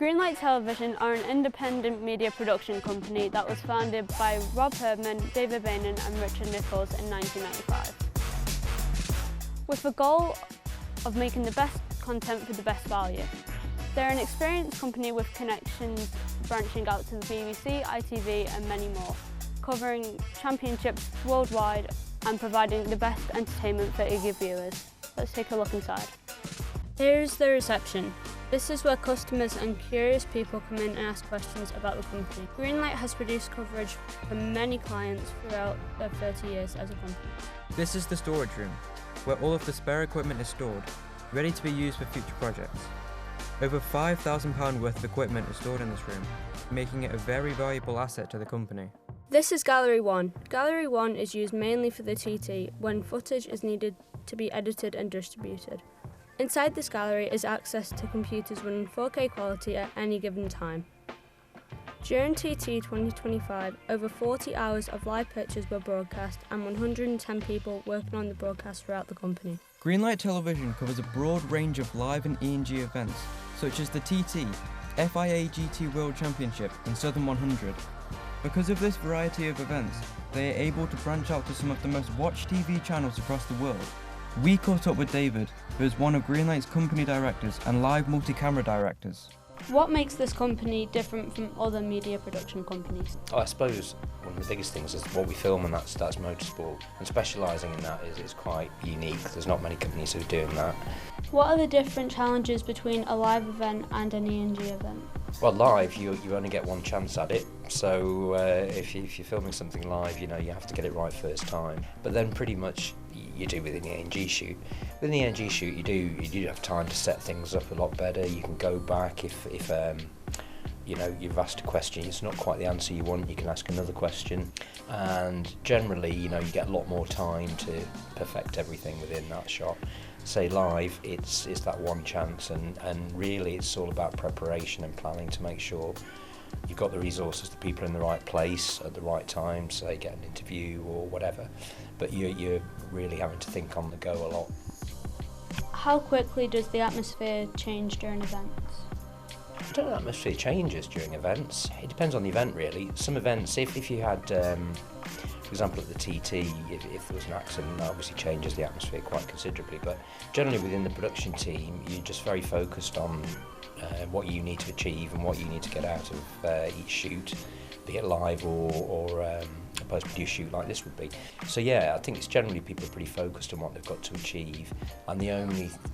Greenlight Television are an independent media production company that was founded by Rob Herdman, David Bainan and Richard Nichols in 1995. With the goal of making the best content for the best value. They're an experienced company with connections branching out to the BBC, ITV and many more, covering championships worldwide and providing the best entertainment for eager viewers. Let's take a look inside. Here's the reception. This is where customers and curious people come in and ask questions about the company. Greenlight has produced coverage for many clients throughout their 30 years as a company. This is the storage room, where all of the spare equipment is stored, ready to be used for future projects. Over £5,000 worth of equipment is stored in this room, making it a very valuable asset to the company. This is Gallery 1. Gallery 1 is used mainly for the TT when footage is needed to be edited and distributed. Inside this gallery is access to computers running 4K quality at any given time. During TT 2025, over 40 hours of live pictures were broadcast and 110 people working on the broadcast throughout the company. Greenlight Television covers a broad range of live and E&G events, such as the TT, FIA GT World Championship and Southern 100. Because of this variety of events, they are able to branch out to some of the most watched TV channels across the world. We caught up with David, who is one of Greenlight's company directors and live multi-camera directors. What makes this company different from other media production companies? I suppose one of the biggest things is what we film, and that's motorsport. And specialising in that is quite unique. There's not many companies who are doing that. What are the different challenges between a live event and an E&G event? Well, live, you only get one chance at it. So if you're filming something live, you have to get it right first time. But then pretty much you do with an E&G shoot. With an E&G shoot, you do have time to set things up a lot better. You can go back if you've asked a question, it's not quite the answer you want, you can ask another question. And generally, you get a lot more time to perfect everything within that shot. Say live, it's that one chance, and really it's all about preparation and planning to make sure you've got the resources, the people in the right place at the right time, say get an interview or whatever. But you're really having to think on the go a lot. How quickly does the atmosphere change during events? I don't know, the atmosphere changes during events. It depends on the event really. Some events, if you had, for example at the TT, if there was an accident, that obviously changes the atmosphere quite considerably. But generally within the production team, you're just very focused on what you need to achieve and what you need to get out of each shoot, be it live or a post-produced shoot like this would be. So yeah, I think it's generally people are pretty focused on what they've got to achieve, and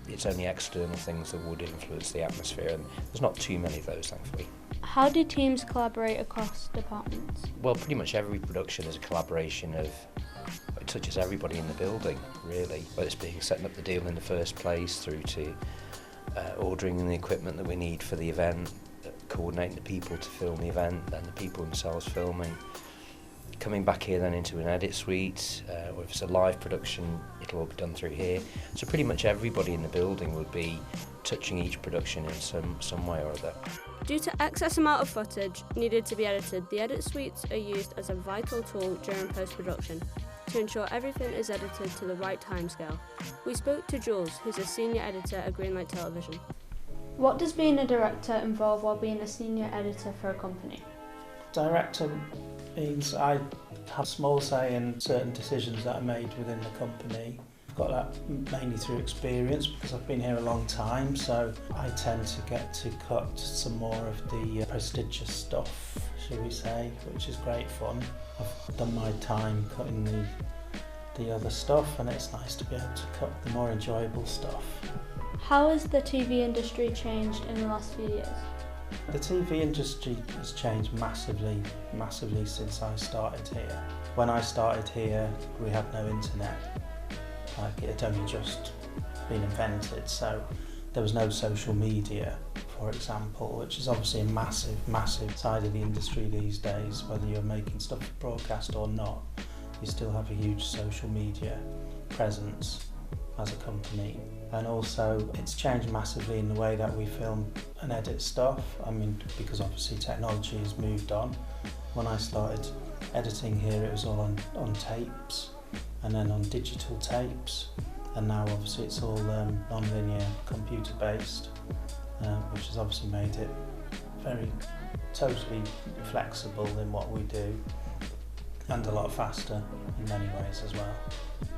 it's only external things that would influence the atmosphere, and there's not too many of those, thankfully. How do teams collaborate across departments? Well, pretty much every production is a collaboration of, it touches everybody in the building, really, whether it's being setting up the deal in the first place through to ordering the equipment that we need for the event, coordinating the people to film the event, and the people themselves filming, coming back here then into an edit suite, or if it's a live production, it'll all be done through here. So pretty much everybody in the building would be touching each production in some way or other. Due to excess amount of footage needed to be edited, the edit suites are used as a vital tool during post-production to ensure everything is edited to the right timescale. We spoke to Jules, who's a senior editor at Greenlight Television. What does being a director involve while being a senior editor for a company? Director means I have small say in certain decisions that are made within the company. I've got that mainly through experience because I've been here a long time, so I tend to get to cut some more of the prestigious stuff, shall we say, which is great fun. I've done my time cutting the other stuff, and it's nice to be able to cut the more enjoyable stuff. How has the TV industry changed in the last few years? The TV industry has changed massively since I started here. When I started here, we had no internet. It had only just been invented, so there was no social media, for example, which is obviously a massive side of the industry these days. Whether you're making stuff for broadcast or not, you still have a huge social media presence as a company. And also it's changed massively in the way that we film and edit stuff. I mean, because obviously technology has moved on. When I started editing here, it was all on tapes and then on digital tapes, and now obviously it's all non-linear computer based, which has obviously made it very totally flexible in what we do, and a lot faster in many ways as well.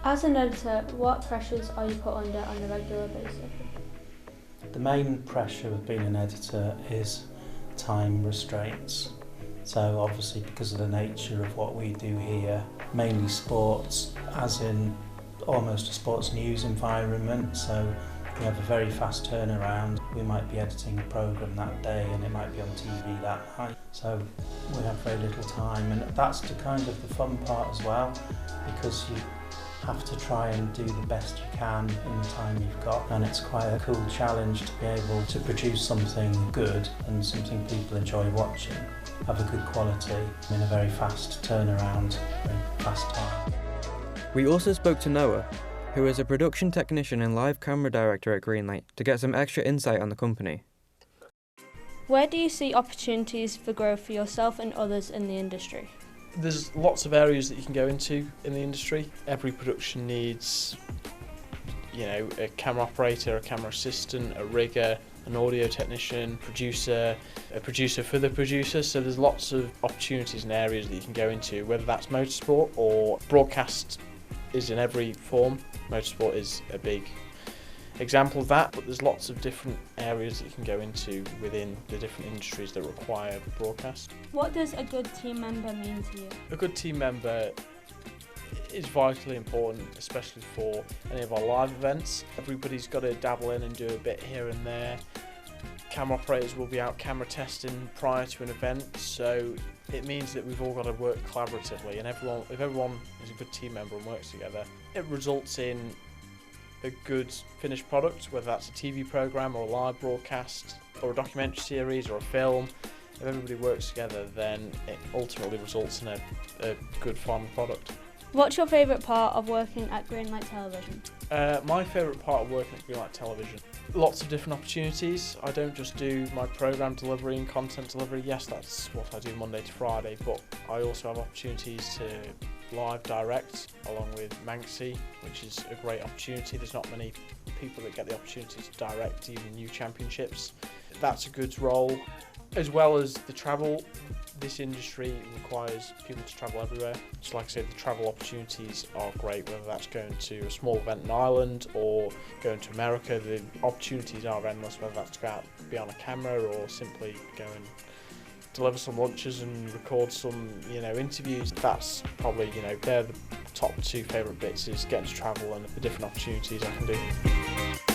As an editor, what pressures are you put under on a regular basis? The main pressure of being an editor is time restraints. So obviously, because of the nature of what we do here, mainly sports, as in almost a sports news environment, so we have a very fast turnaround. We might be editing a programme that day and it might be on TV that night. So we have very little time, and that's the kind of the fun part as well, because you have to try and do the best you can in the time you've got, and it's quite a cool challenge to be able to produce something good and something people enjoy watching, have a good quality in a very fast turnaround, very fast time. We also spoke to Noah, who is a production technician and live camera director at Greenlight, to get some extra insight on the company. Where do you see opportunities for growth for yourself and others in the industry? There's lots of areas that you can go into in the industry. Every production needs, a camera operator, a camera assistant, a rigger, an audio technician, producer, a producer for the producer. So there's lots of opportunities and areas that you can go into, whether that's motorsport or broadcast is in every form. Motorsport is a big example of that, but there's lots of different areas that you can go into within the different industries that require broadcast. What does a good team member mean to you? A good team member is vitally important, especially for any of our live events. Everybody's got to dabble in and do a bit here and there. Camera operators will be out camera testing prior to an event, so it means that we've all got to work collaboratively, and if everyone is a good team member and works together, it results in a good finished product, whether that's a TV programme or a live broadcast or a documentary series or a film. If everybody works together, then it ultimately results in a good final product. What's your favourite part of working at Greenlight Television? My favourite part of working at Greenlight Television, lots of different opportunities. I don't just do my programme delivery and content delivery. Yes, that's what I do Monday to Friday, but I also have opportunities to live direct along with Manxie, which is a great opportunity. There's not many people that get the opportunity to direct even new championships. That's a good role. As well as the travel, this industry requires people to travel everywhere. So like I said, the travel opportunities are great, whether that's going to a small event in Ireland or going to America. The opportunities are endless, whether that's to go out, be on a camera, or simply go and deliver some lunches and record some, interviews. That's probably, they're the top two favourite bits, is getting to travel and the different opportunities I can do.